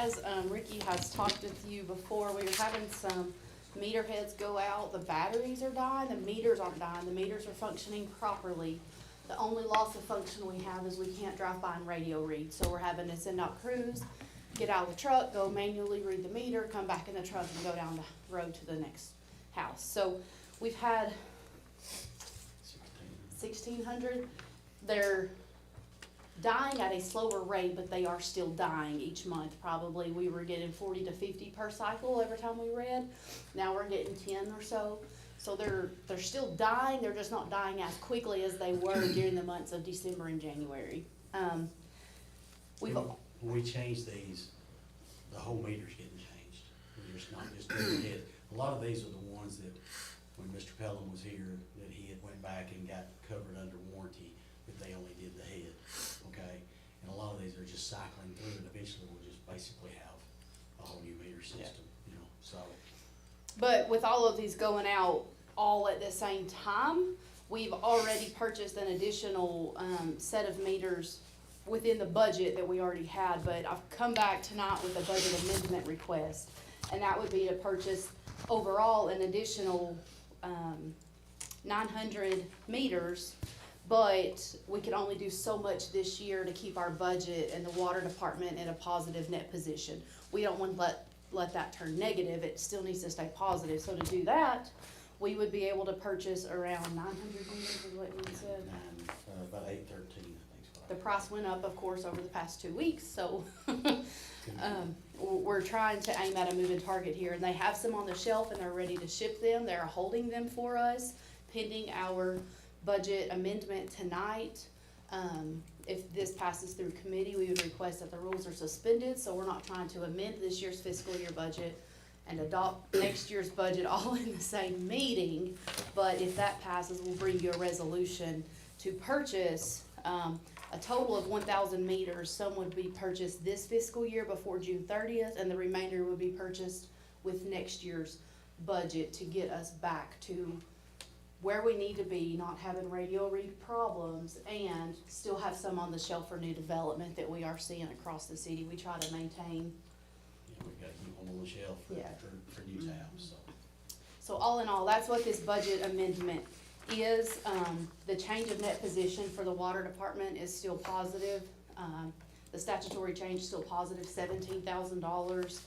as Ricky has talked with you before, we were having some meter heads go out. The batteries are dying, the meters aren't dying, the meters are functioning properly. The only loss of function we have is we can't drive by and radio read, so we're having to send out crews, get out of the truck, go manually read the meter, come back in the truck and go down the road to the next house. So we've had 1,600. They're dying at a slower rate, but they are still dying each month. Probably we were getting 40 to 50 per cycle every time we read. Now we're getting 10 or so. So they're still dying, they're just not dying as quickly as they were during the months of December and January. When we change these, the whole meter's getting changed. We're just not just doing it. A lot of these are the ones that, when Mr. Pelham was here, that he had went back and got covered under warranty, but they only did the head, okay? And a lot of these are just cycling through, and eventually we'll just basically have a whole new meter system, you know, so. But with all of these going out all at the same time, we've already purchased an additional set of meters within the budget that we already had. But I've come back tonight with a budget amendment request, and that would be to purchase overall an additional 900 meters. But we can only do so much this year to keep our budget and the water department in a positive net position. We don't want to let that turn negative. It still needs to stay positive. So to do that, we would be able to purchase around 900 meters is what you said. About 813, I think. The price went up, of course, over the past 2 weeks, so we're trying to aim at a moving target here. And they have some on the shelf and they're ready to ship them. They're holding them for us pending our budget amendment tonight. If this passes through committee, we would request that the rules are suspended, so we're not trying to amend this year's fiscal year budget and adopt next year's budget all in the same meeting. But if that passes, we'll bring you a resolution to purchase a total of 1,000 meters. Some would be purchased this fiscal year before June 30th, and the remainder would be purchased with next year's budget to get us back to where we need to be, not having radio read problems, and still have some on the shelf for new development that we are seeing across the city. We try to maintain. Yeah, we've got to keep them on the shelf for new tabs, so. So all in all, that's what this budget amendment is. The change of net position for the water department is still positive. The statutory change is still positive, $17,000.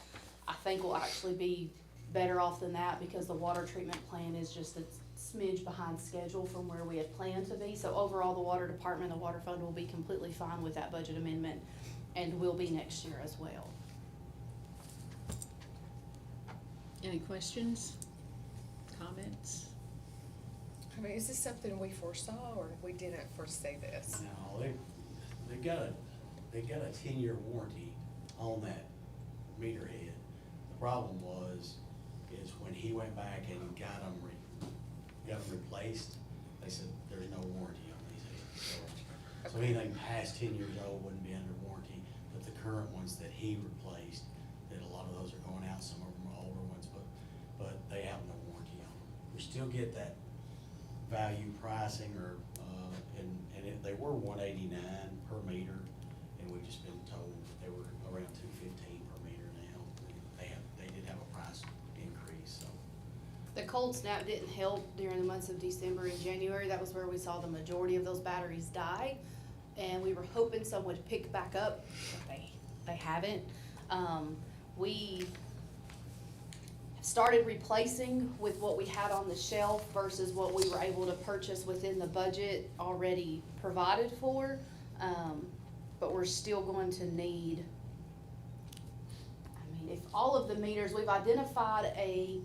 I think we'll actually be better off than that because the water treatment plan is just a smidge behind schedule from where we had planned to be. So overall, the water department, the water fund will be completely fine with that budget amendment, and will be next year as well. Any questions, comments? I mean, is this something we foresaw, or we didn't foresee this? No, they got a 10-year warranty on that meter head. The problem is when he went back and got them replaced, they said there's no warranty on these heads. So anything past 10 years old wouldn't be under warranty, but the current ones that he replaced, that a lot of those are going out, some of them are older ones, but they have no warranty on them. We still get that value pricing, or they were $189 per meter, and we've just been told that they were around $215 per meter now. They did have a price increase, so. The cold snap didn't help during the months of December and January. That was where we saw the majority of those batteries die, and we were hoping some would pick back up, but they haven't. We started replacing with what we had on the shelf versus what we were able to purchase within the budget already provided for, but we're still going to need, if all of the meters, we've identified a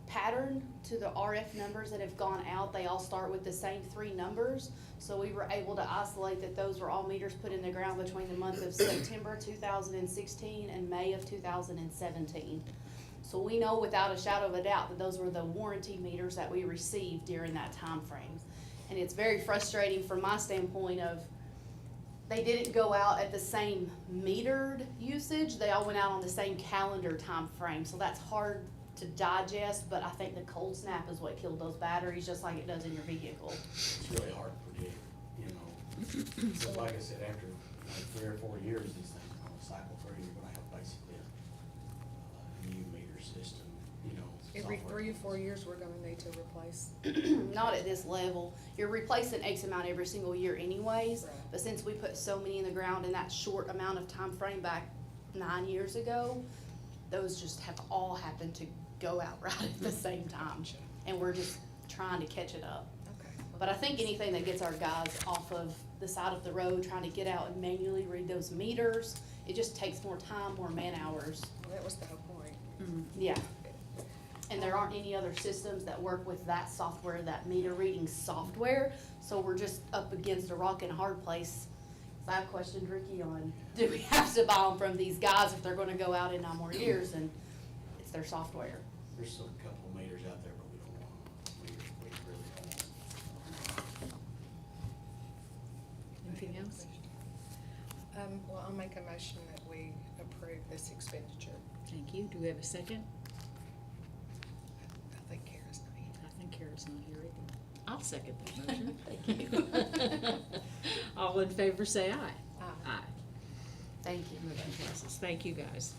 pattern to the RF numbers that have gone out. They all start with the same 3 numbers. So we were able to isolate that those were all meters put in the ground between the month of September 2016 and May of 2017. So we know without a shadow of a doubt that those were the warranty meters that we received during that time frame. And it's very frustrating from my standpoint of they didn't go out at the same metered usage. They all went out on the same calendar time frame. So that's hard to digest, but I think the cold snap is what killed those batteries, just like it does in your vehicle. It's really hard to predict, you know. So like I said, after like 3 or 4 years, these things are gonna cycle through. You're gonna have basic every software. 3 or 4 years, we're gonna need to replace. Not at this level. You're replacing X amount every single year anyways, Right. but since we put so many in the ground in that short amount of time frame back 9 years ago, those just have all happened to go out right at the same time. Gotcha. And we're just trying to catch it up. Okay. But I think anything that gets our guys off of the side of the road, trying to get out and manually read those meters, it just takes more time, more man hours. Well, that was the whole point. Yeah. And there aren't any other systems that work with that software, that meter reading software, so we're just up against a rock and a hard place. So I questioned Ricky on, do we have to buy them from these guys if they're gonna go out in 9 more years, and it's their software. There's still a couple of meters out there, but we don't want them. We really don't want them. Anything else? Well, I'll make a motion that we approve this expenditure. Thank you. Do we have a second? I think Kara's not here. I think Kara's not here either. I'll second that motion. Thank you. All in favor, say aye. Aye. Thank you. Motion passes. Thank you, guys.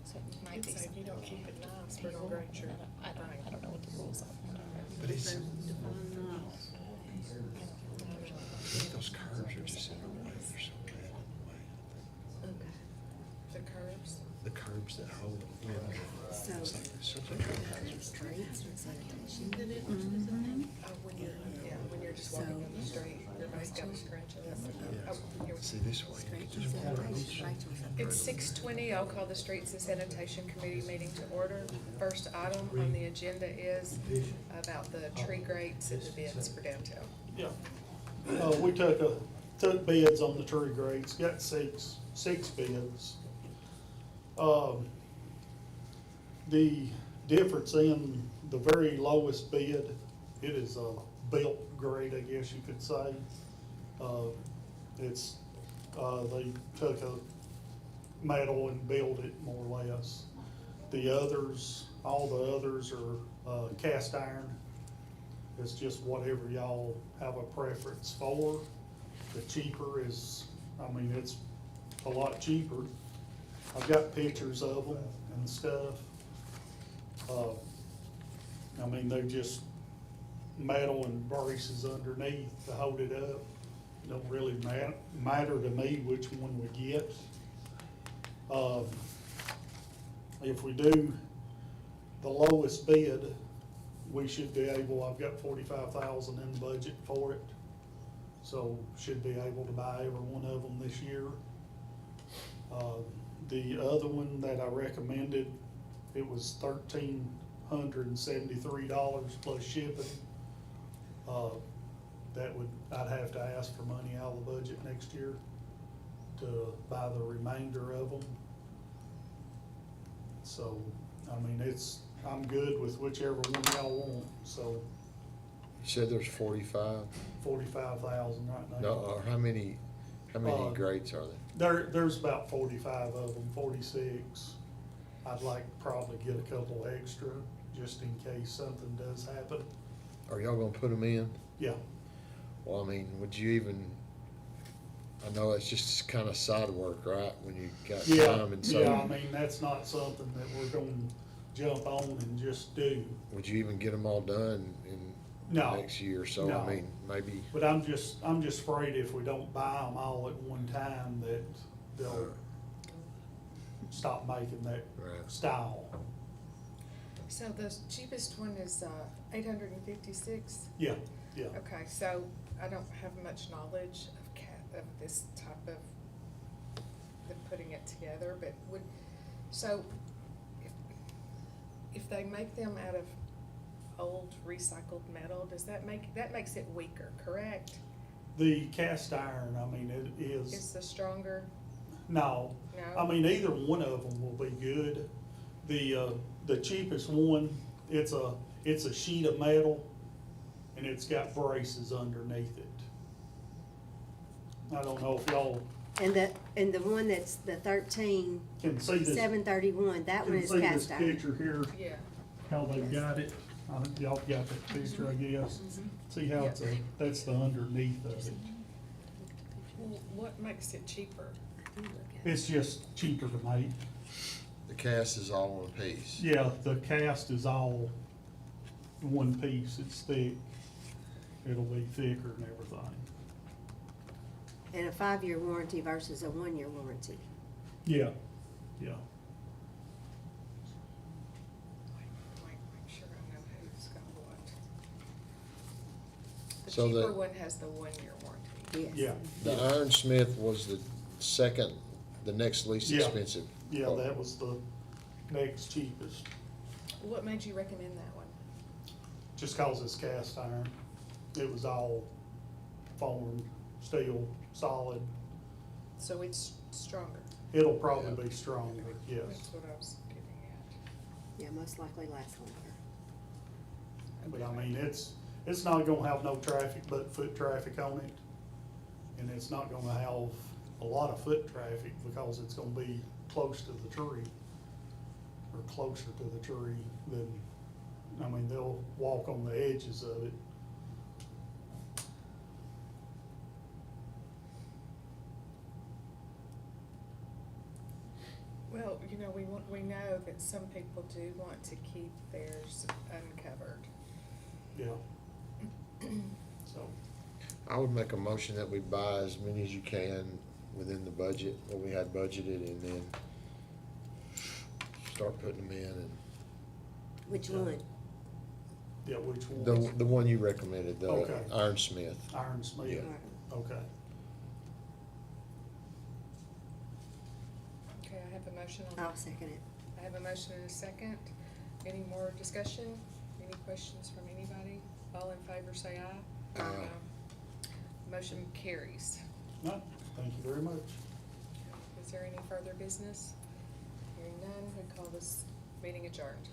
So it might be something. If you don't keep it nice, we're gonna grade your. I don't know what the rules are. But it's, those curves are just in the way, they're so bad in the way. Okay. The curves? The curbs that hold, you know, So- it's like this such a haphazard. Streets and sanitation. When you're just walking down the street, everybody's got a scratch on it. Yeah. Oh, here we go. See, this way, you could just walk across. It's 6:20, I'll call the Streets and Sanitation Committee meeting to order. First item on the agenda is about the tree grates and the bids for downtown. Yeah. We took bids on the tree grates, got six bids. The difference in the very lowest bid, it is a built grate, I guess you could say. They took a metal and built it more or less. The others, all the others are cast iron. It's just whatever y'all have a preference for. The cheaper is, it's a lot cheaper. I've got pictures of them and stuff. They're just metal and braces underneath to hold it up. It don't really matter to me which one we get. If we do the lowest bid, we should be able, I've got 45,000 in the budget for it. So should be able to buy every one of them this year. The other one that I recommended, it was $1,373 plus shipping. I'd have to ask for money out of the budget next year to buy the remainder of them. So, I'm good with whichever one y'all want, so You said there's 45? 45,000 right now. No, or how many grates are there? There's about 45 of them, 46. I'd like to probably get a couple extra, just in case something does happen. Are y'all gonna put them in? Yeah, Well, would you even, I know it's just kind of side work, right, when you got yeah, time and so. yeah, that's not something that we're gonna jump on and just do. Would you even get them all done in No, next year or so? no. Maybe. But I'm just afraid if we don't buy them all at one time, that they'll stop making that Right. style. So the cheapest one is 856? Yeah, yeah. Okay, so I don't have much knowledge of this type of, putting it together, but if they make them out of old recycled metal, that makes it weaker, correct? The cast iron, it is. Is the stronger? No. No? Either one of them will be good. The cheapest one, it's a sheet of metal and it's got braces underneath it. I don't know if y'all And the one that's the can see this. 13,731, that one Can is see this cast iron. picture here, Yeah. how they've got it. I think y'all got that picture, I guess. See how that's the underneath of it. Well, what makes it cheaper? It's just cheaper to make. The cast is all one piece. Yeah, the cast is all one piece, it's thick. It'll be thicker and everything. And a 5-year warranty versus a 1-year warranty. Yeah, yeah. Make sure I know who's got what. The So cheaper the- one has the 1-year warranty. Yes. Yeah. The Ironsmith was the next least Yeah. expensive. Yeah, that was the next cheapest, What made you recommend that one? just cause it's cast iron. It was all formed, steel, solid. So it's stronger. It'll probably be stronger, yes. That's what I was getting at. Yeah, most likely last longer. But it's not gonna have no traffic but foot traffic on it. And it's not gonna have a lot of foot traffic because it's gonna be close to the tree. Or closer to the tree than, they'll walk on the edges of it. Well, we know that some people do want to keep theirs uncovered. Yeah. So, I would make a motion that we buy as many as you can within the budget, what we had budgeted, and then start putting them in and Which one? Yeah, which one? The one you recommended, the Okay. Ironsmith. Ironsmith? Yeah. Okay. Okay, I have a motion on. I'll second it. I have a motion and a second. Any more discussion? Any questions from anybody? All in favor say aye. Aye. Motion carries. No, thank you very much. Is there any further business? Hearing none, we call this meeting adjourned.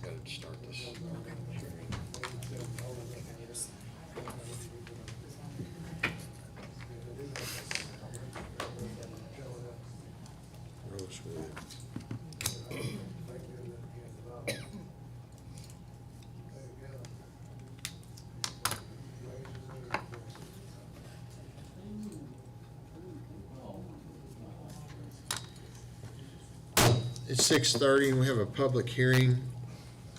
Gotta start this. It's 6:30 and we have a public hearing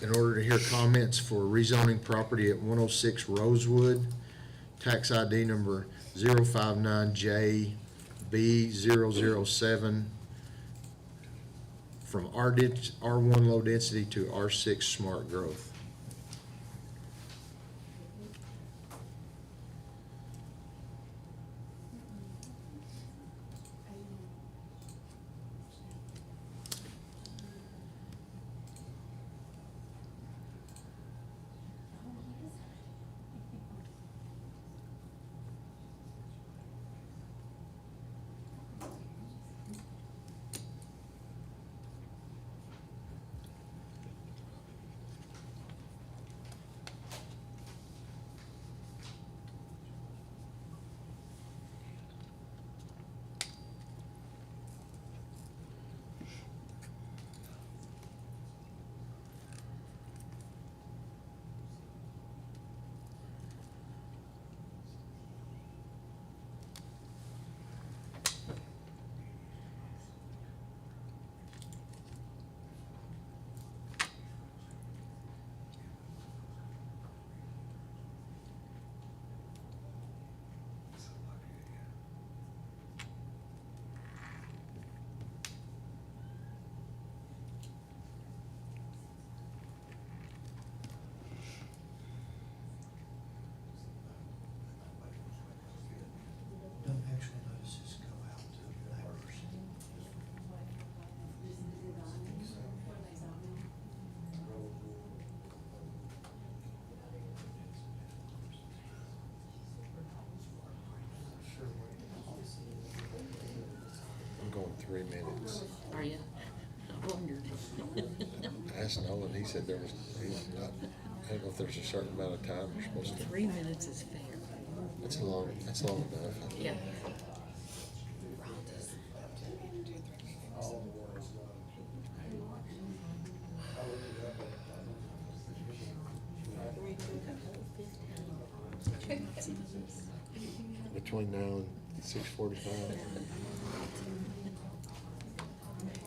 in order to hear comments for rezoning property at 106 Rosewood, tax ID number 059JB007, from R1 low density to R6 smart growth. Don't actual notices go out to the neighbors. I'm going 3 minutes. Are you? I wondered. I asked Nolan, he said there was, he's not, I don't know if there's a certain amount of time we're supposed to. 3 minutes is fair. That's long enough. Yeah. Between now and 6:45.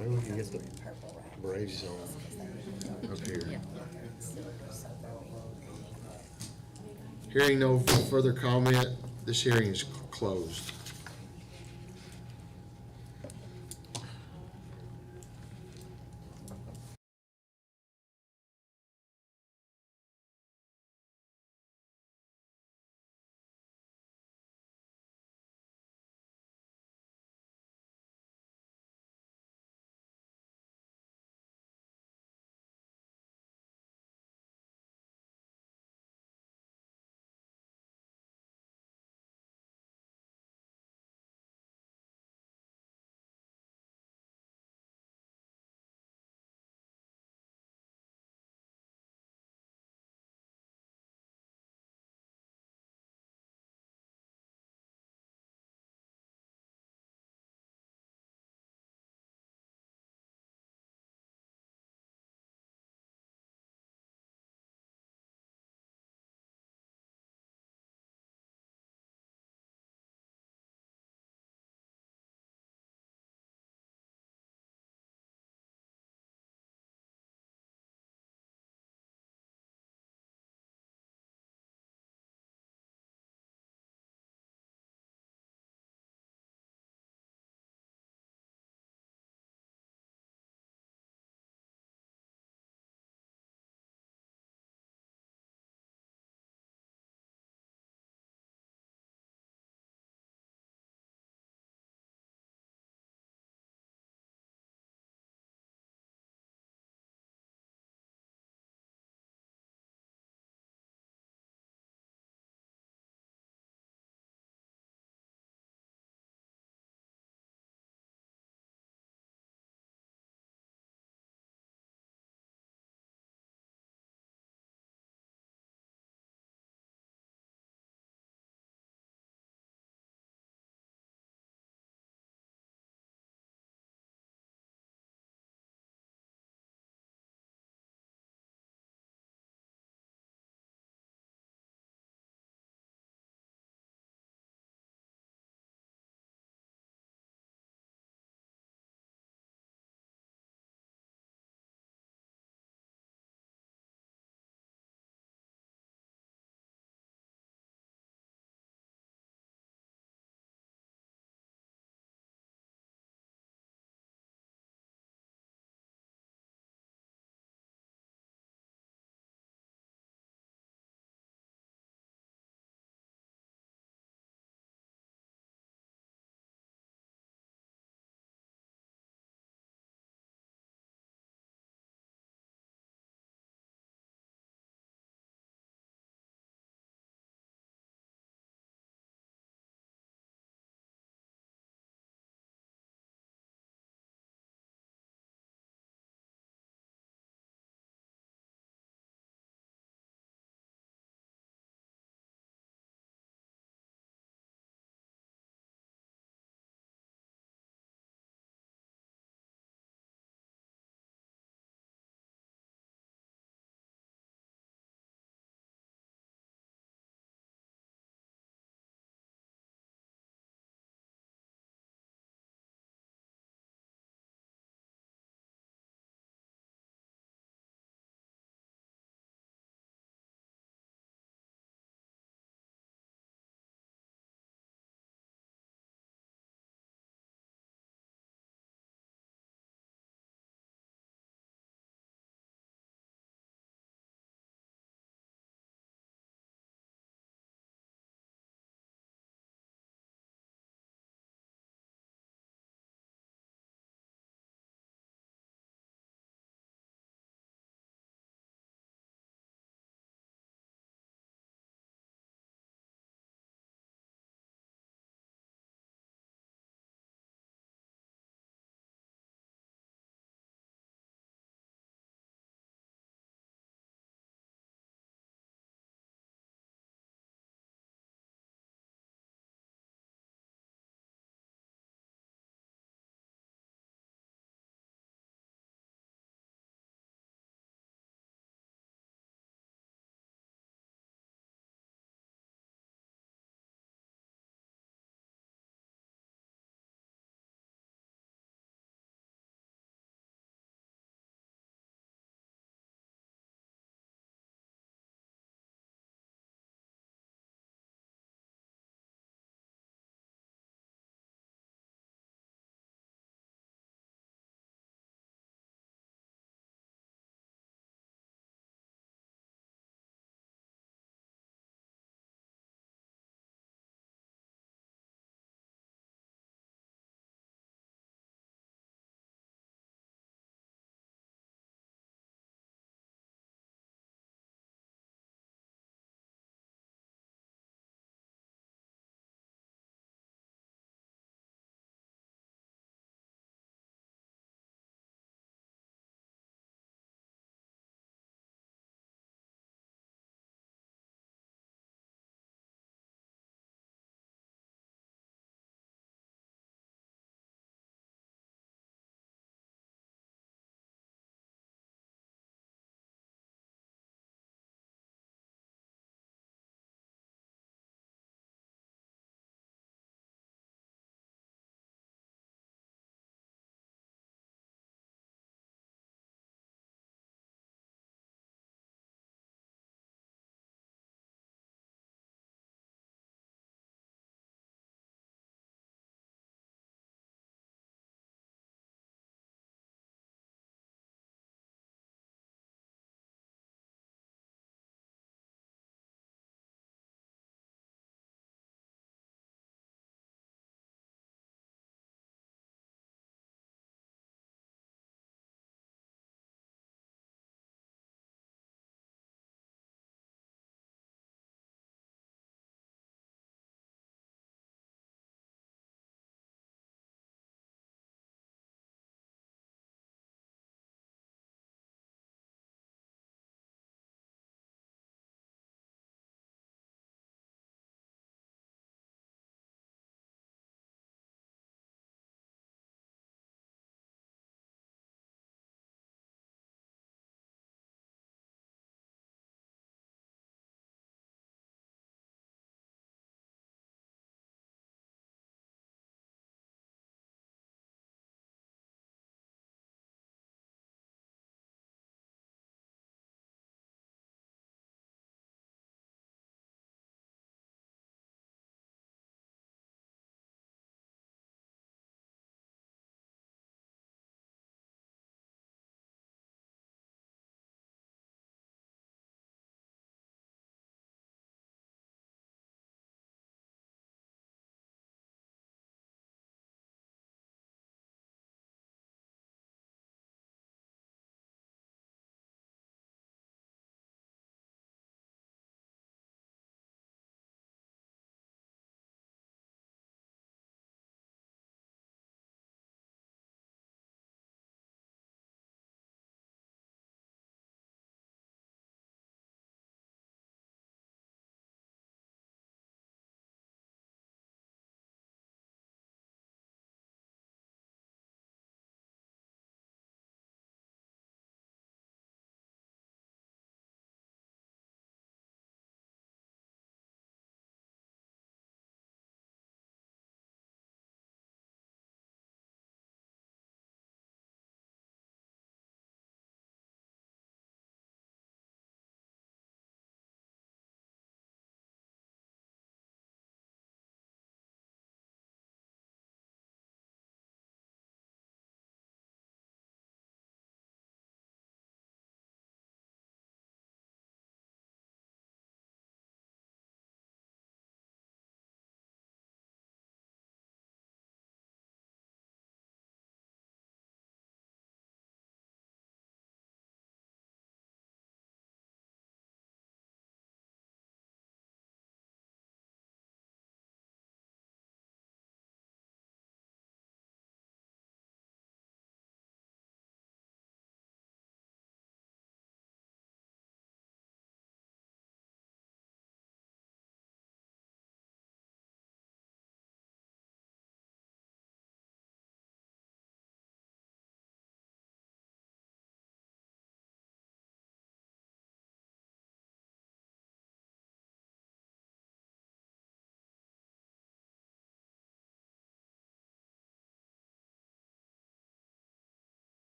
Maybe we can get the Braves on up here. Yeah. Hearing no further comment, this hearing is closed.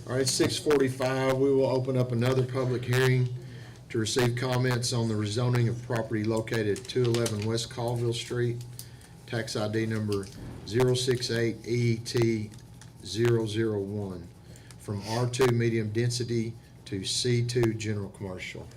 All right, 6:45, we will open up another public hearing to receive comments on the rezoning of property located at 211 West Colville Street, tax ID number 068ET001, from R2 medium density to C2 general commercial.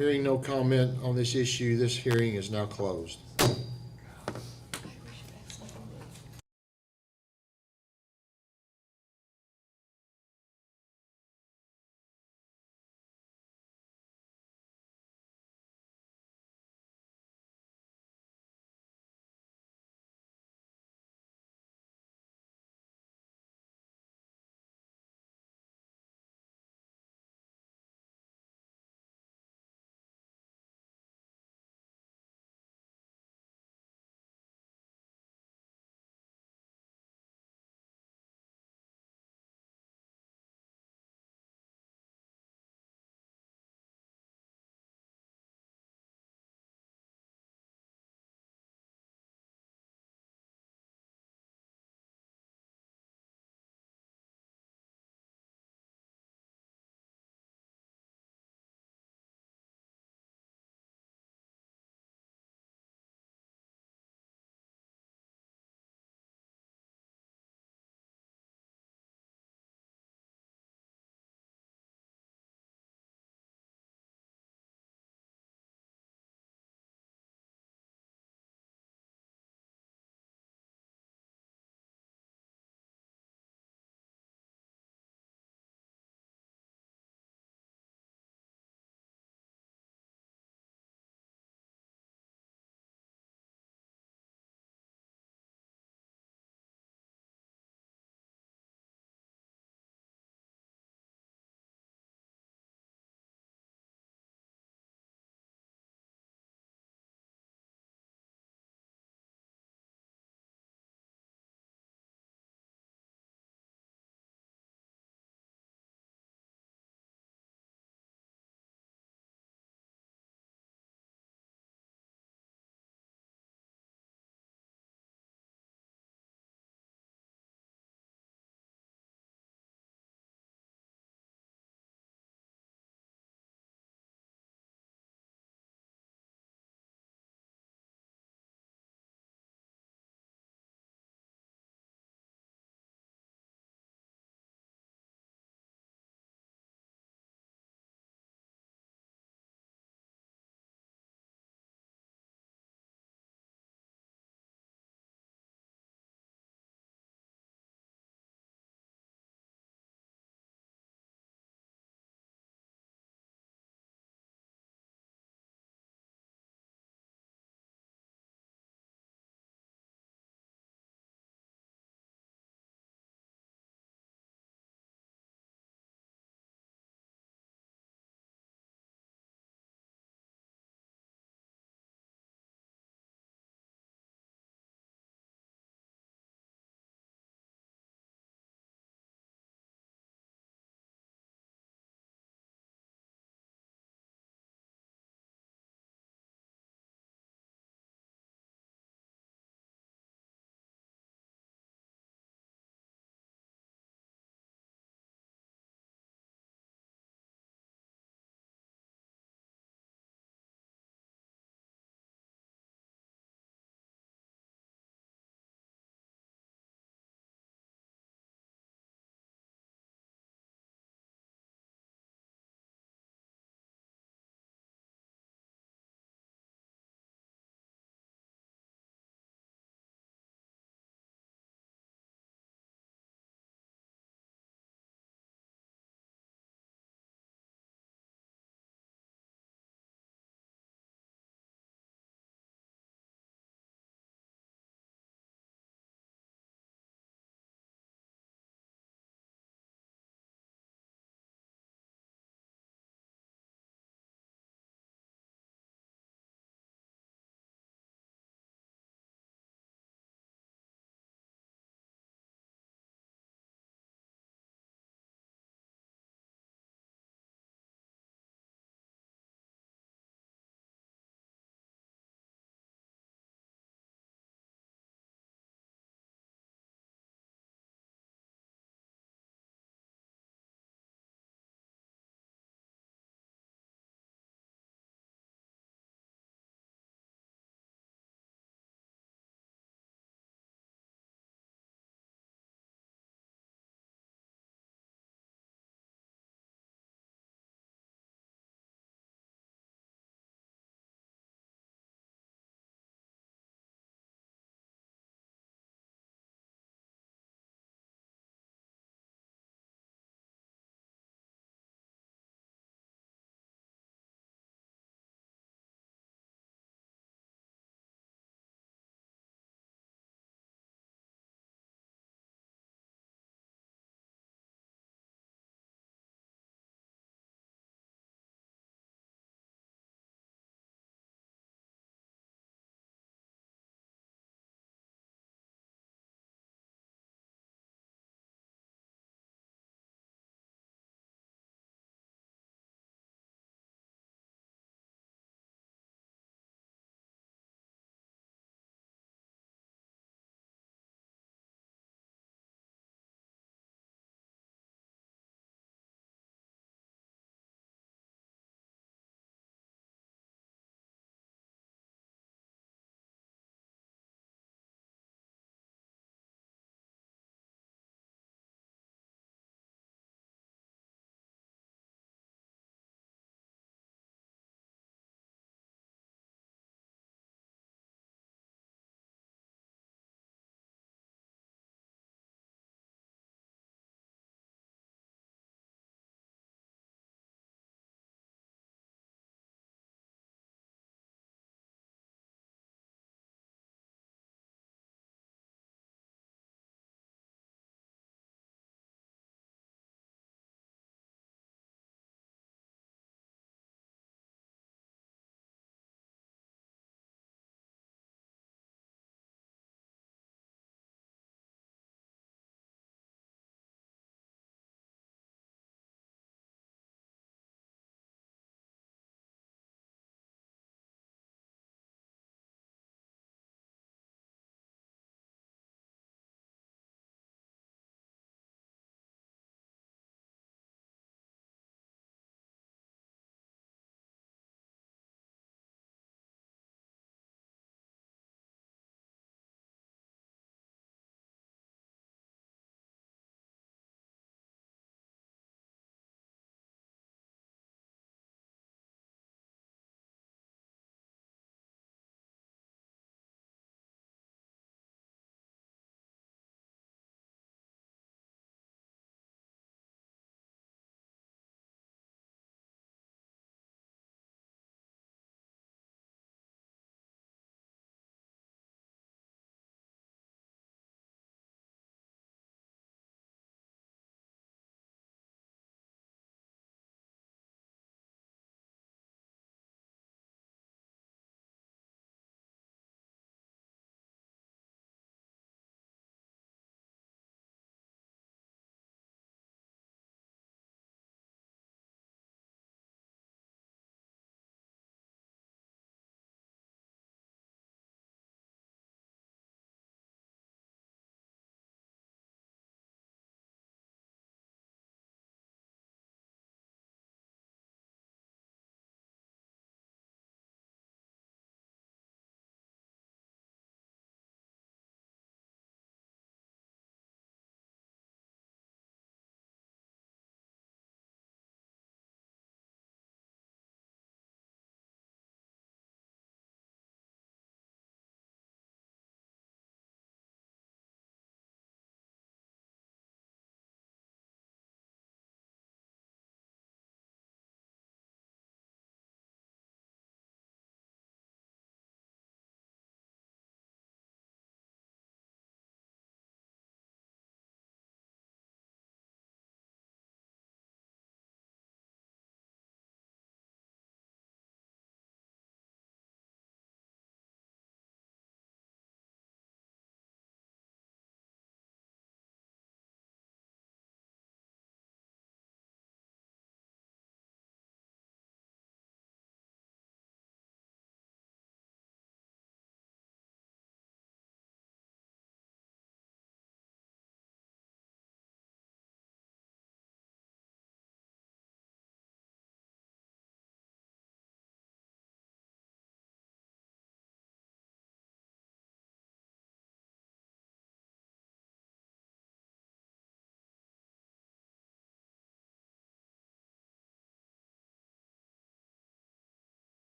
Hearing no comment on this issue, this hearing is now closed.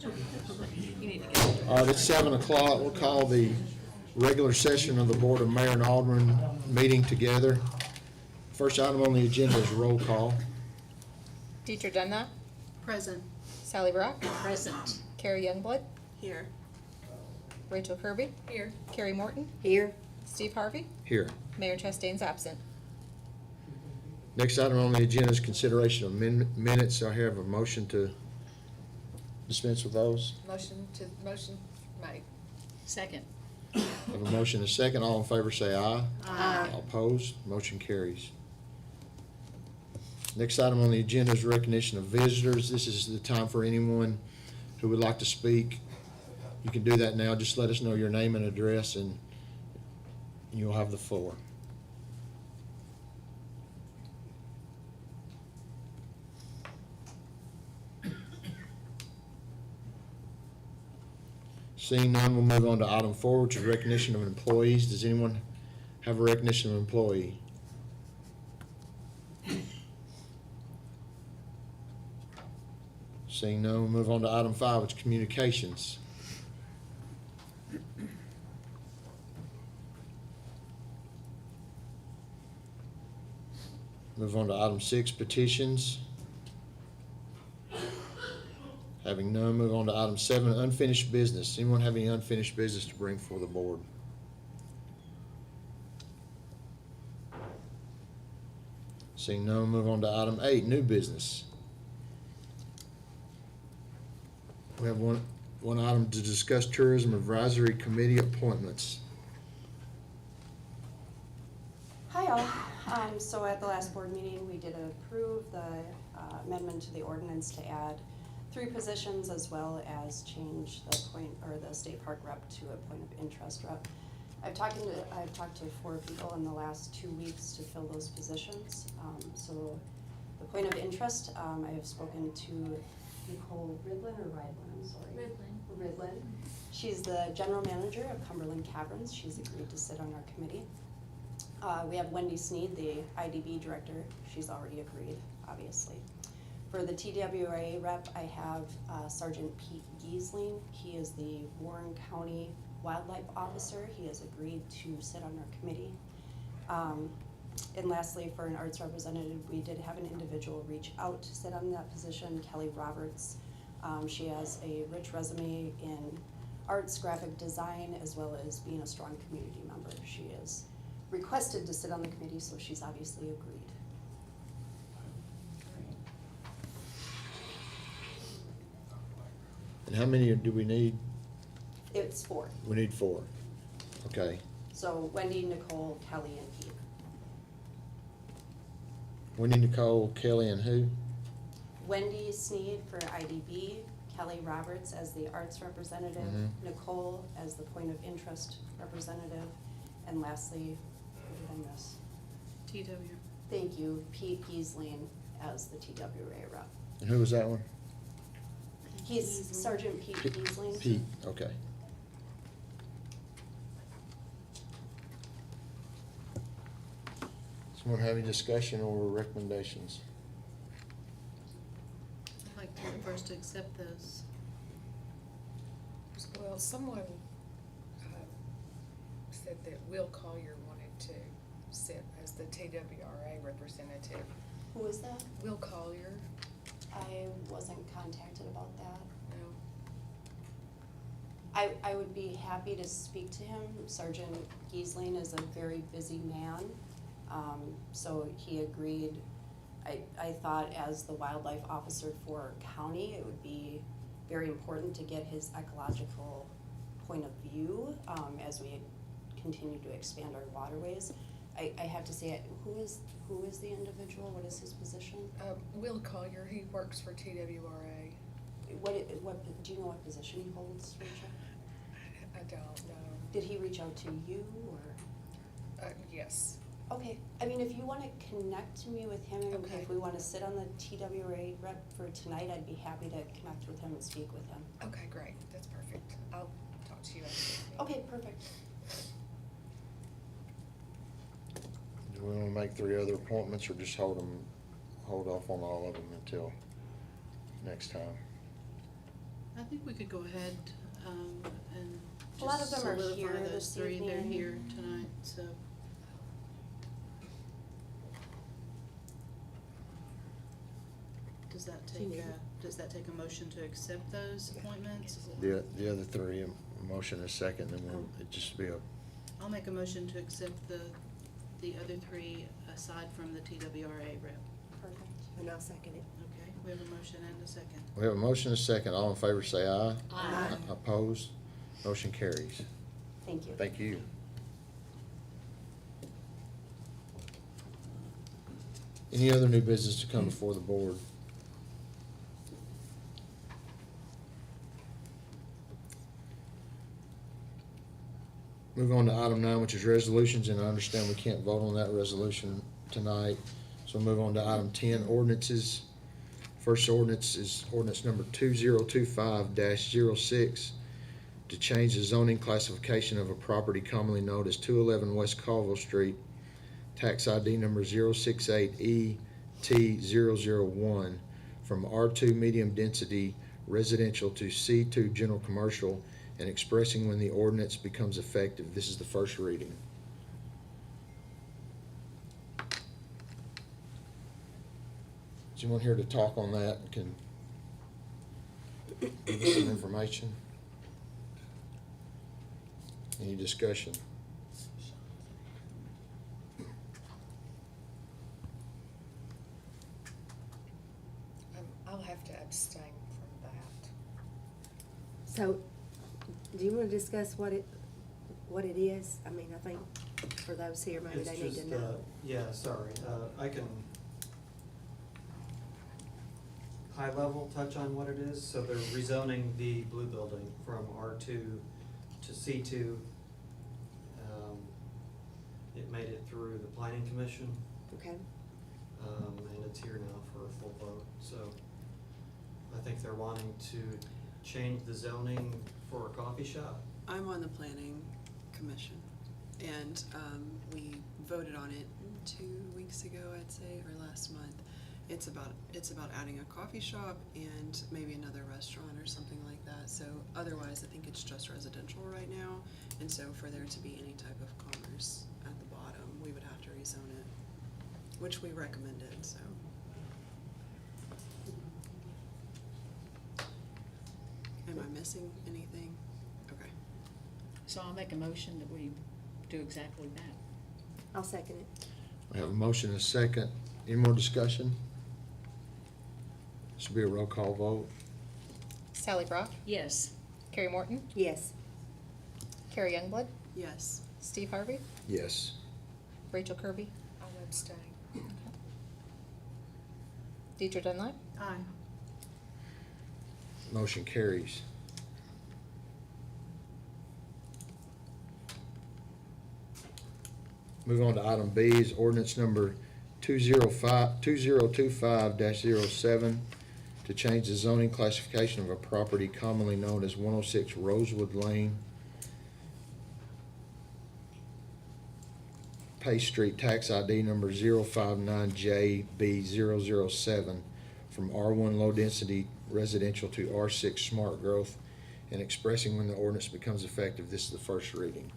You need to get All right, it's 7:00. We'll call the regular session of the Board of Mayor and Aldermen meeting together. First item on the agenda is roll call. Deidre Dunlap, present. Sally Brock, Present. Carrie Youngblood, Here. Rachel Kirby, Here. Carrie Morton, Here, Steve Harvey, Here. Mayor Chastain's absent. Next item on the agenda is consideration of minutes. I have a motion to dispense with those. Motion made. Second. Have a motion and a second. All in favor say aye. Aye. All opposed, motion carries. Next item on the agenda is recognition of visitors. This is the time for anyone who would like to speak. You can do that now. Just let us know your name and address and you'll have the floor. Seeing none, we'll move on to item 4, which is recognition of employees. Does anyone have a recognition of employee? Seeing none, we'll move on to item 5, which is communications. Move on to item 6, petitions. Having none, move on to item 7, unfinished business. Anyone have any unfinished business to bring before the board? Seeing none, move on to item 8, new business. We have one item to discuss tourism advisory committee appointments. Hi all. So at the last board meeting, we did approve the amendment to the ordinance to add 3 positions as well as change the the state park rep to a point of interest rep. I've talked to 4 people in the last 2 weeks to fill those positions. So the point of interest, I have spoken to Nicole Ridlin or Rydlin, I'm sorry. Ridlin. She's the general manager of Cumberland Caverns. She's agreed to sit on our committee. We have Wendy Sneed, the IDB director. She's already agreed, obviously. For the TWRA rep, I have Sergeant Pete Giesling. He is the Warren County Wildlife Officer. He has agreed to sit on our committee. And lastly, for an arts representative, we did have an individual reach out to sit on that position, Kelly Roberts. She has a rich resume in arts, graphic design, as well as being a strong community member. She is requested to sit on the committee, so she's obviously agreed. And how many do we need? It's 4. We need 4. Okay. So Wendy, Nicole, Kelly, and Pete. Wendy, Nicole, Kelly, and who? Wendy Sneed for IDB, Kelly Roberts as the arts representative, Nicole as the point of interest representative, and lastly, who did I miss? TW. Thank you, Pete Giesling as the TWA rep. And who was that one? He's Sergeant Pete Giesling. Pete, okay. Someone have any discussion or recommendations? I'd like to first to accept those. Well, someone said that Will Collier wanted to sit as the TWRA representative. Who is that? Will Collier? I wasn't contacted about that. No. I would be happy to speak to him. Sergeant Giesling is a very busy man, so he agreed. I thought as the wildlife officer for county, it would be very important to get his ecological point of view as we continue to expand our waterways. I have to say, who is the individual? What is his position? Will Collier, he works for TWRA. What do you know what position he holds, Rachel? I don't know. Did he reach out to you or? Yes. Okay, I mean, if you wanna connect me with him, and Okay. if we wanna sit on the TWRA rep for tonight, I'd be happy to connect with him and speak with him. Okay, great. That's perfect. I'll talk to you after. Okay, perfect. Do we wanna make 3 other appointments or just hold off on all of them until next time? I think we could go ahead, and A lot just of them are solidify here those this three. They're evening. here tonight, so. Does that take a motion to accept those appointments? The other three, a motion and a second, and we'll, it just be a, I'll make a motion to accept the other three aside from the TWRA rep. Perfect. And I'll second it. Okay, we have a motion and a second. we have a motion and a second. All in favor say aye. Aye. Opposed? Motion carries. Thank you. Thank you. Any other new business to come before the board? Move on to item 9, which is resolutions, and I understand we can't vote on that resolution tonight. So move on to item 10, ordinances. First ordinance is ordinance number 2025-06 to change the zoning classification of a property commonly known as 211 West Colville Street, tax ID number 068ET001, from R2 medium density residential to C2 general commercial, and expressing when the ordinance becomes effective. This is the first reading. Is anyone here to talk on that and can give us some information? Any discussion? I'll have to abstain from that. So, do you wanna discuss what it is? I mean, I think for those here, maybe It's they need just, to know. yeah, sorry, I can high level touch on what it is. So they're rezoning the blue building from R2 to C2. It made it through the planning commission, Okay, and it's here now for a full vote. So I think they're wanting to change the zoning for a coffee shop. I'm on the planning commission, and we voted on it 2 weeks ago, I'd say, or last month. It's about adding a coffee shop and maybe another restaurant or something like that. So otherwise, I think it's just residential right now. And so for there to be any type of commerce at the bottom, we would have to rezone it, which we recommended, so. Am I missing anything? Okay. So I'll make a motion that we do exactly that. I'll second it. We have a motion and a second. Any more discussion? This will be a roll call vote. Sally Brock, Yes. Carrie Morton, Yes. Carrie Youngblood, Yes. Steve Harvey, Yes. Rachel Kirby, I'll abstain. Deidre Dunlap, Aye. Motion carries. Move on to item B is ordinance number 2025-07 to change the zoning classification of a property commonly known as 106 Rosewood Lane, Pay Street, tax ID number 059JB007, from R1 low density residential to R6 smart growth, and expressing when the ordinance becomes effective. This is the first reading.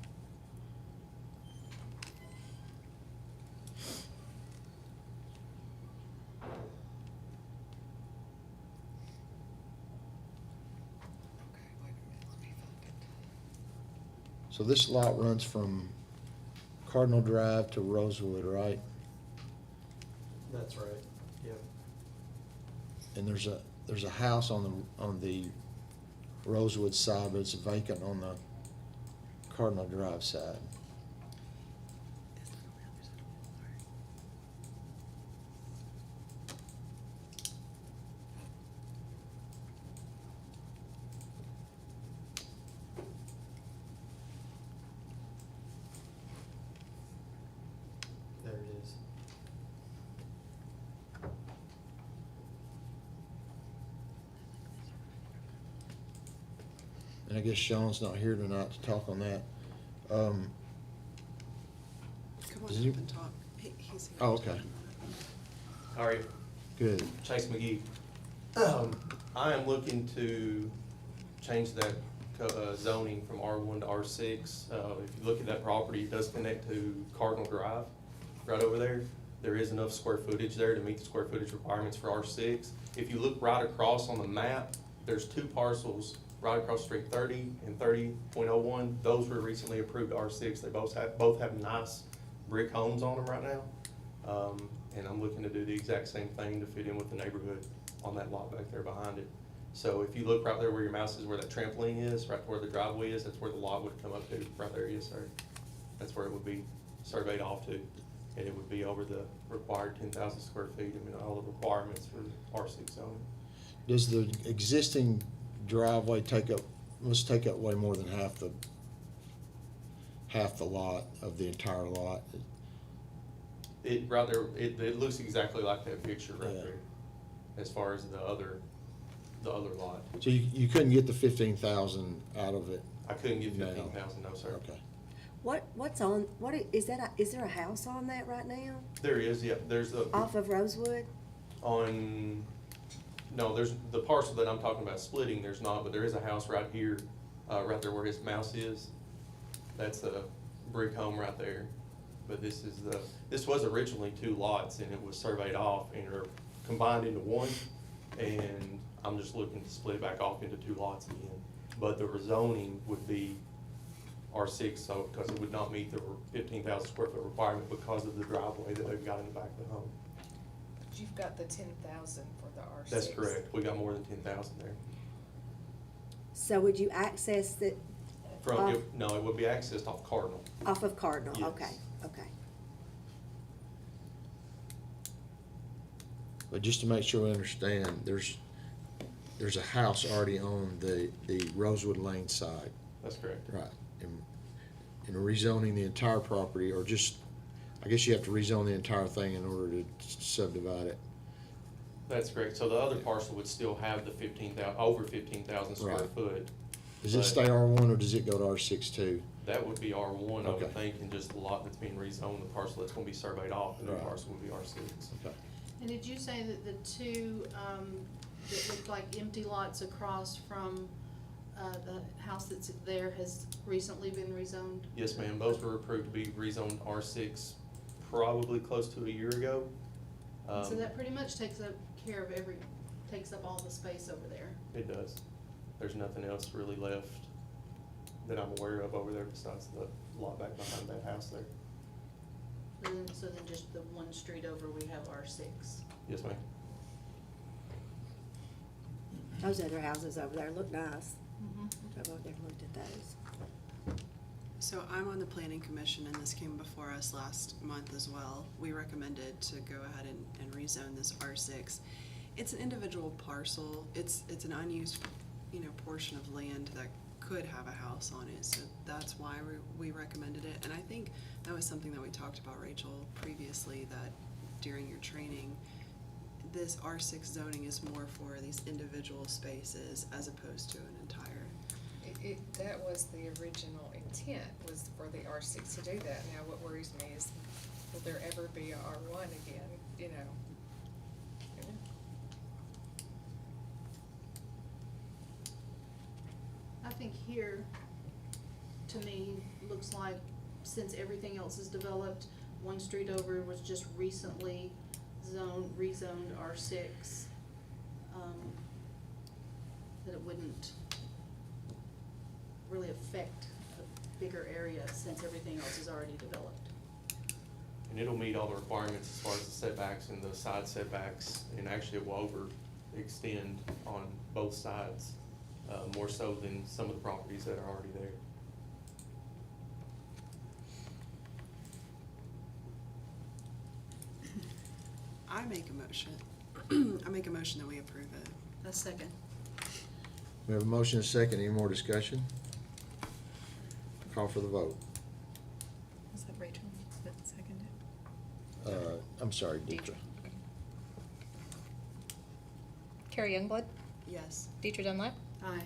Okay, wait a minute, let me find it. So this lot runs from Cardinal Drive to Rosewood, right? That's right, yep. And there's a house on the Rosewood side, but it's vacant on the Cardinal Drive side. There it is. And I guess Sean's not here tonight to talk on that. Come on Does up he- and talk. He's here. Oh, okay. How are you? Good. Chase McGee. I am looking to changed that zoning from R1 to R6. If you look at that property, it does connect to Cardinal Drive, right over there. There is enough square footage there to meet the square footage requirements for R6. If you look right across on the map, there's two parcels right across the street, 30 and 30.01. Those were recently approved R6. They both have nice brick homes on them right now. And I'm looking to do the exact same thing to fit in with the neighborhood on that lot back there behind it. So if you look right there where your mouse is, where that trampoline is, right where the driveway is, that's where the lot would come up to, right there, yes, sir. That's where it would be surveyed off to, and it would be over the required 10,000 square feet. I mean, all the requirements for R6 zoning. Does the existing driveway must take up way more than half the lot of the entire lot? It, right there, it looks exactly like that picture right Yeah. there, as far as the other lot. So you couldn't get the 15,000 out of it? I couldn't get No. 15,000, no, sir. Okay. Is there a house on that right now? There is, yeah, there's a. Off of Rosewood? No, there's the parcel that I'm talking about splitting, there's not, but there is a house right here, right there where his mouse is. That's a brick home right there. But this was originally 2 lots, and it was surveyed off and are combined into one. And I'm just looking to split it back off into 2 lots again. But the rezoning would be R6, so, because it would not meet the 15,000 square foot requirement because of the driveway that they've got in the back of the home. But you've got the 10,000 for the R6. That's correct. We got more than 10,000 there. So would you access it No, it would be accessed off Cardinal. off of Cardinal? Yes. Okay, okay. But just to make sure we understand, there's a house already on the Rosewood Lane side. That's correct. Right. And rezoning the entire property, or just, I guess you have to rezone the entire thing in order to subdivide it. That's correct. So the other parcel would still have the over 15,000 square Right. foot. Does it But stay R1 or does it go to R6 too? That would be R1, I Okay. would think, and just the lot that's being rezoned, the parcel that's gonna be surveyed off, the new Right. parcel would be R6. Okay. And did you say that the two, that look like empty lots across from, the house that's there has recently been rezoned? Yes, ma'am. Those were approved to be rezoned R6 probably close to a year ago. So that pretty much takes up all the space over there. It does. There's nothing else really left that I'm aware of over there besides the lot back behind that house there. So then just the one street over, we have R6. Yes, ma'am. Those other houses over there look nice. Mm-hmm. I've over there and looked at those. So I'm on the planning commission, and this came before us last month as well. We recommended to go ahead and rezone this R6. It's an individual parcel. It's an unused, portion of land that could have a house on it. So that's why we recommended it. And I think that was something that we talked about, Rachel, previously, that during your training, this R6 zoning is more for these individual spaces as opposed to an entire. That was the original intent, was for the R6 to do that. Now, what worries me is, will there ever be a R1 again, I think here, to me, looks like since everything else is developed, one street over was just recently rezoned R6, that it wouldn't really affect a bigger area since everything else is already developed. And it'll meet all the requirements as far as the setbacks and the side setbacks, and actually it will overextend on both sides, more so than some of the properties that are already there. I make a motion that we approve it. A second. We have a motion and a second. Any more discussion? Call for the vote. Was that Rachel that seconded? I'm sorry, Deidre. Carrie Youngblood, Yes. Deidre Dunlap, Aye.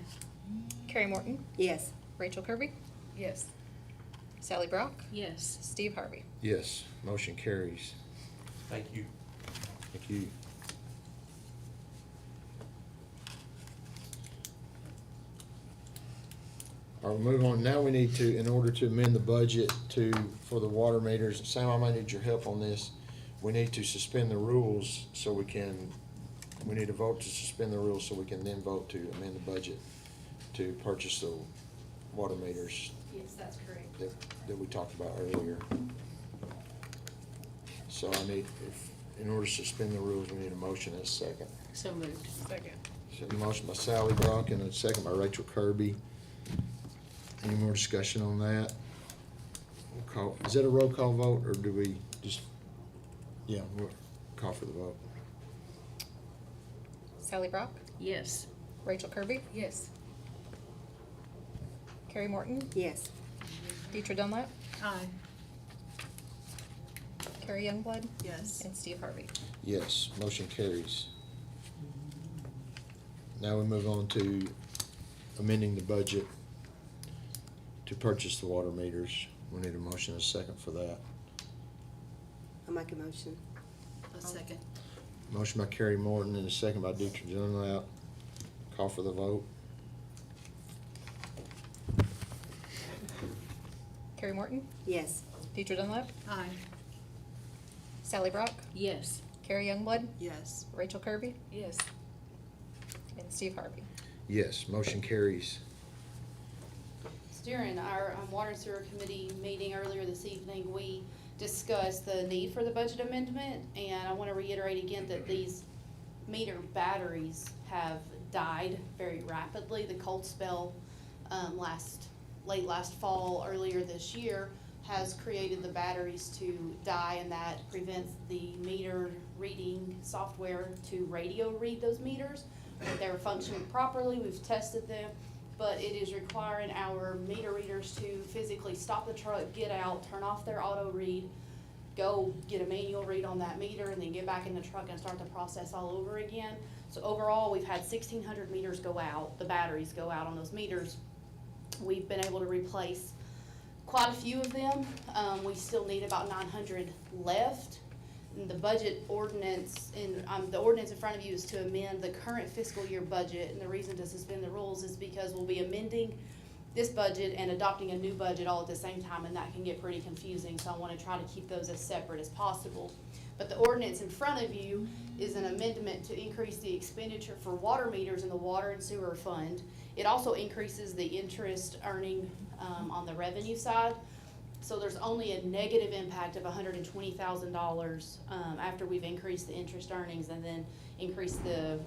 Carrie Morton, Yes. Rachel Kirby, yes. Sally Brock, Yes. Steve Harvey. Yes, motion carries. Thank you. Thank you. All right, move on. Now we need to, in order to amend the budget for the water meters, Sam, I might need your help on this. We need to suspend the rules so we need a vote to suspend the rules so we can then vote to amend the budget to purchase the water meters Yes, that's correct. that we talked about earlier. So in order to suspend the rules, we need a motion and a second. So moved. Second. So a motion by Sally Brock and a second by Rachel Kirby. Any more discussion on that? Is that a roll call vote, or do we just, we'll call for the vote? Sally Brock, Yes. Rachel Kirby, Yes. Carrie Morton, Yes. Deidre Dunlap, Aye. Carrie Youngblood, Yes. and Steve Harvey. Yes, motion carries. Now we move on to amending the budget to purchase the water meters. We need a motion and a second for that. I'll make a motion. A second. Motion by Carrie Morton and a second by Deidre Dunlap. Call for the vote. Carrie Morton, Yes. Deidre Dunlap, Aye. Sally Brock, Yes. Carrie Youngblood, Yes. Rachel Kirby, Yes. and Steve Harvey. Yes, motion carries. During our Water and Sewer Committee meeting earlier this evening, we discussed the need for the budget amendment, and I want to reiterate again that these meter batteries have died very rapidly. The cold spell late last fall, earlier this year, has created the batteries to die, and that prevents the meter reading software to radio read those meters. They're functioning properly, we've tested them, but it is requiring our meter readers to physically stop the truck, get out, turn off their auto read, go get a manual read on that meter, and then get back in the truck and start the process all over again. So overall, we've had 1,600 meters go out, the batteries go out on those meters. We've been able to replace quite a few of them. We still need about 900 left. And the budget ordinance, the ordinance in front of you is to amend the current fiscal year budget, and the reason to suspend the rules is because we'll be amending this budget and adopting a new budget all at the same time, and that can get pretty confusing, so I wanna try to keep those as separate as possible. But the ordinance in front of you is an amendment to increase the expenditure for water meters in the water and sewer fund. It also increases the interest earning, on the revenue side. So there's only a negative impact of $120,000, after we've increased the interest earnings and then increased the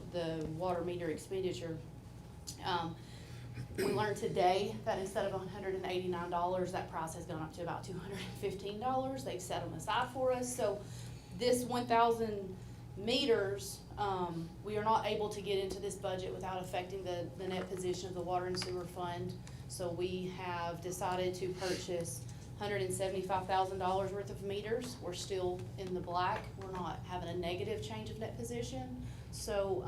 water meter expenditure. We learned today that instead of $189, that price has gone up to about $215. They've set them aside for us. So this 1,000 meters, we are not able to get into this budget without affecting the net position of the water and sewer fund. So we have decided to purchase $175,000 worth of meters. We're still in the black. We're not having a negative change of net position. So,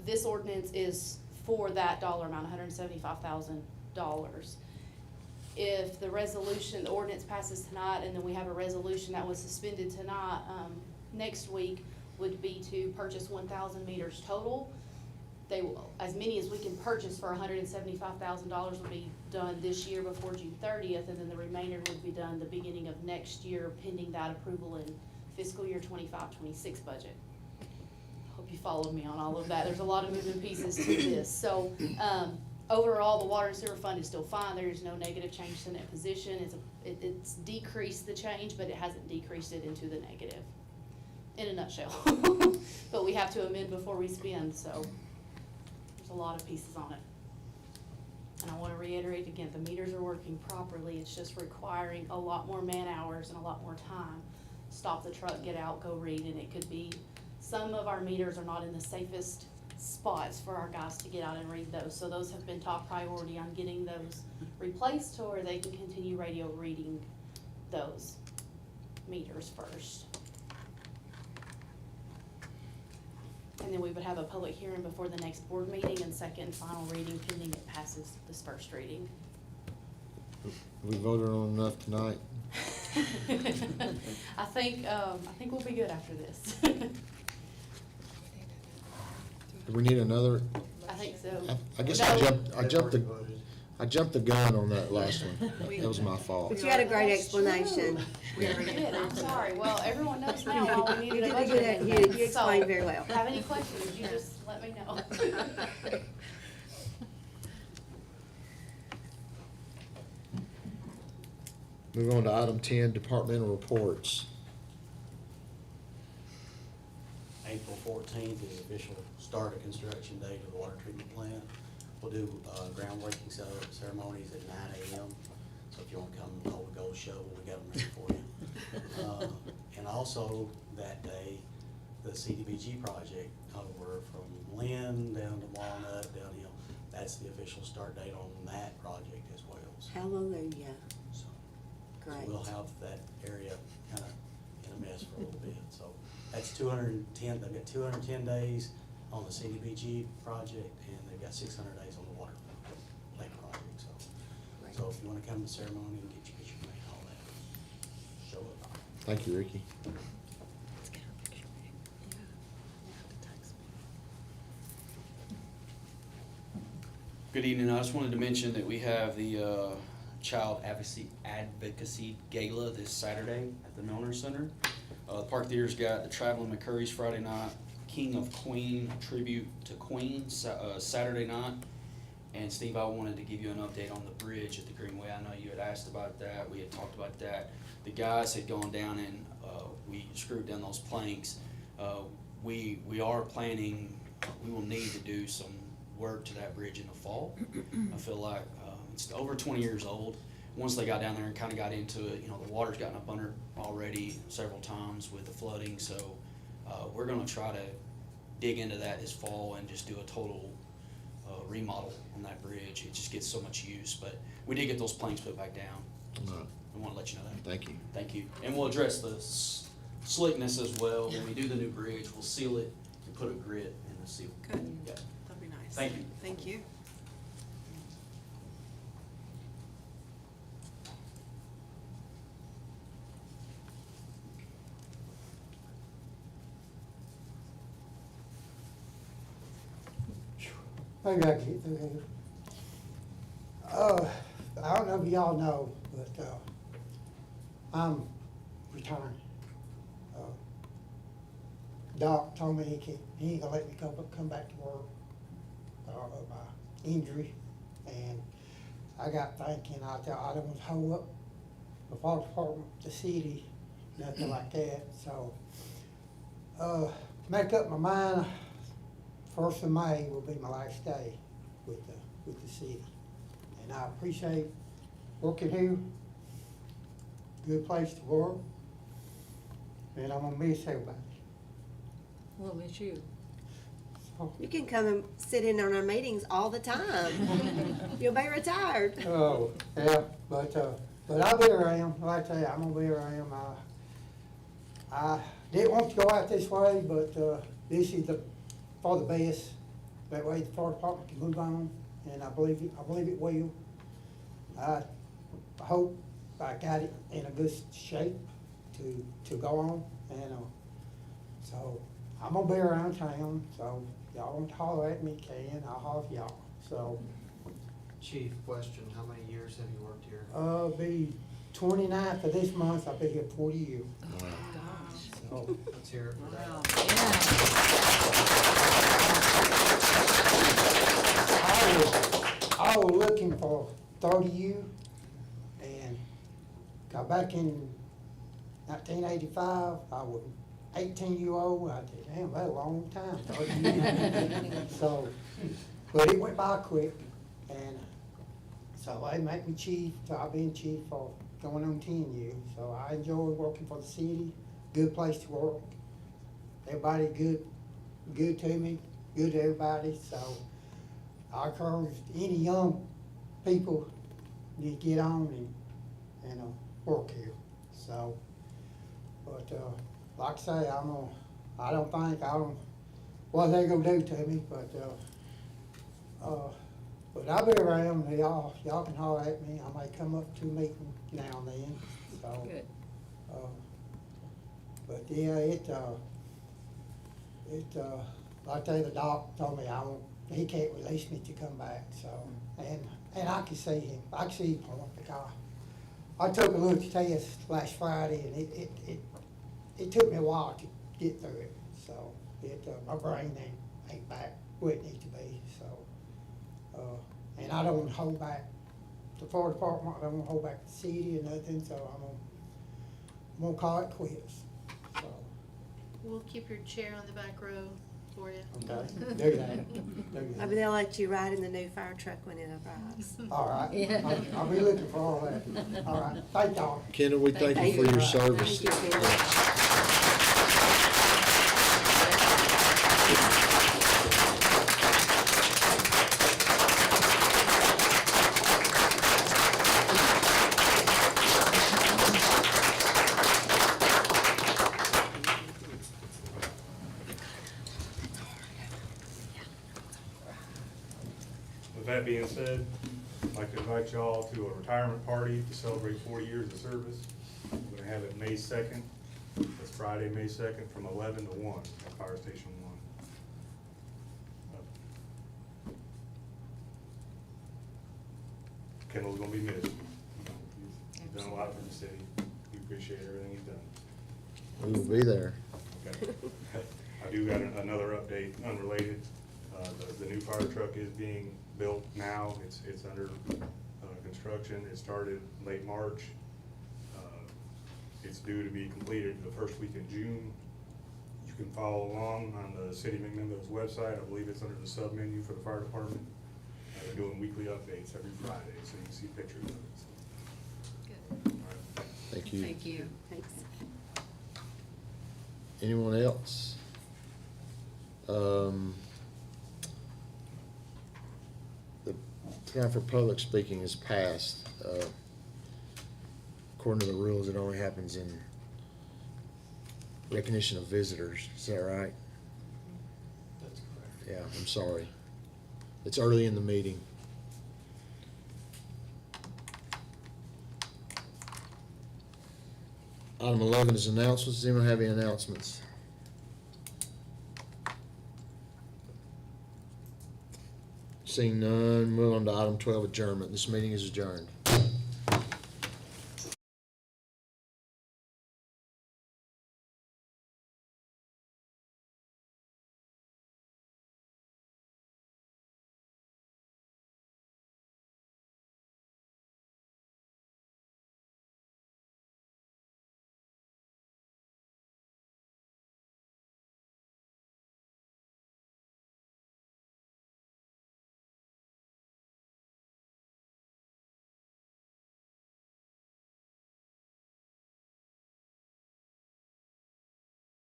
this ordinance is for that dollar amount, $175,000. If the ordinance passes tonight, and then we have a resolution that was suspended tonight, next week would be to purchase 1,000 meters total. As many as we can purchase for $175,000 will be done this year before June 30th, and then the remainder would be done the beginning of next year, pending that approval in fiscal year 25-26 budget. Hope you followed me on all of that. There's a lot of moving pieces to this. So, overall, the water and sewer fund is still fine. There is no negative change to net position. It's decreased the change, but it hasn't decreased it into the negative, in a nutshell. But we have to amend before we spend, so there's a lot of pieces on it. And I want to reiterate again, the meters are working properly. It's just requiring a lot more man hours and a lot more time. Stop the truck, get out, go read, and it could be, some of our meters are not in the safest spots for our guys to get out and read those. So those have been top priority on getting those replaced to where they can continue radio reading those meters first. And then we would have a public hearing before the next board meeting and second and final reading pending it passes this first reading. We voted on enough tonight. I think we'll be good after this. Do we need another? I think so. I guess No. I jumped They've already voted. I jumped the gun on that last one. That was my fault. But you had a great That's explanation. true. We You already did, I'm approved it. sorry. Well, everyone knows now why we You needed a did a budget good- amendment. you explained So, very well. Have any questions, you just let me know. Move on to item 10, departmental reports. April 14th is the official start of construction date of the water treatment plant. We'll do groundbreaking ceremonies at 9 a.m. So if you want to come and hold a gold shovel, we got them ready for you. And also that day, the CDBG project over from Lynn down to Walnut, downhill, that's the official start date on that project as well. So Hallelujah. Great. we'll have that area kind of in a mess for a little bit. So that's 210, they've got 210 days on the CDBG project, and they've got 600 days on the water lake project. So if you want to come to the ceremony and get your picture made, all that, show up. Thank you, Ricky. Good evening. I just wanted to mention that we have the Child Advocacy Gala this Saturday at the Milner Center. Park Theater's got the Traveling McCurry's Friday night, King of Queen tribute to Queen Saturday night. And Steve, I wanted to give you an update on the bridge at the Greenway. I know you had asked about that. We had talked about that. The guys had gone down and we screwed down those planks. We are planning, we will need to do some work to that bridge in the fall. I feel like it's over 20 years old. Once they got down there and kind of got into it, you know, the water's gotten up under already several times with the flooding. So we're going to try to dig into that this fall and just do a total remodel on that bridge. It just gets so much use, but we did get those planks put back down. All right. I want to let you know that. Thank you. Thank you. And we'll address the slickness as well. When we do the new bridge, we'll seal it and put a grit in the seal. Good. Yeah. That'd be nice. Thank you. Thank you. Maybe I can get through here. I don't know if y'all know, but, I'm retiring. Doc told me he ain't gonna let me come back to work, of my injury. And I got thinking, I thought I don't want to hold up the fire department, the city, nothing like that. So, make up my mind, 1st of May will be my last day with the city. And I appreciate working here, good place to work, and I'm gonna miss everybody. We'll miss you. So, You can come and sit in on our meetings all the time. You'll be retired. oh, yeah, but I'll be around, like I say, I'm gonna be around. I didn't want to go out this way, but, this is for the best. That way the fire department can move on, and I believe it will. I hope I got it in a good shape to go on, and, so I'm gonna be around town, so y'all want to holler at me, can, I'll holler at y'all, so. Chief, question, how many years have you worked here? Be 29th of this month, I'll be here 40 years. So, Let's hear it for that. I was looking for 30 years, and got back in 1985, I was 18-year-old, I said, damn, that's a long time, 30 years. So, but it went by quick, and so they make me chief, so I've been chief for going on 10 years. So I enjoy working for the city, good place to work. Everybody good to me, good to everybody, so I encourage any young people to get on and work here. So, but like I say, I don't what they gonna do to me, but I'll be around. Y'all can holler at me. I might come up to a meeting now and then. So, Good. but yeah, like the doc told me he can't release me to come back. So, and and I can see him, I can see him point the car. I took a look at the test last Friday, and it took me a while to get through it, so my brain ain't back where it needs to be, so. And I don't wanna hold back the fire department, I don't wanna hold back the city or nothing, so I'm gonna call it quits, so. We'll keep your chair on the back row for you. Okay, do that, do Maybe that. they'll let you ride in the new fire truck when it arrives. All right, Yeah. I'll be looking for all that, all right, thank y'all. Kendall, we thank you for your service. Thank you, Kendall. With that being said, I'd like to invite y'all to a retirement party to celebrate 40 years of service. We're gonna have it May 2nd. That's Friday, May 2nd, from 11 to 1 at Fire Station 1. Kendall's gonna be missed. You've done a lot for the city. We appreciate everything you've done. We will be there. Okay. I do got another update, unrelated. The new fire truck is being built now. It's under construction. It started late March. It's due to be completed the first week in June. You can follow along on the City of McMinnville's website. I believe it's under the sub-menu for the fire department. They're doing weekly updates every Friday, so you can see pictures of it. So. All right, thanks. Thank you. Thank you. Thanks. Anyone else? The time for public speaking is passed. According to the rules, it only happens in recognition of visitors. Is that right? That's correct. Yeah, I'm sorry. It's early in the meeting. Item 11 is announcements. Does anyone have any announcements? Seeing none, move on to item 12, adjournment. This meeting is adjourned.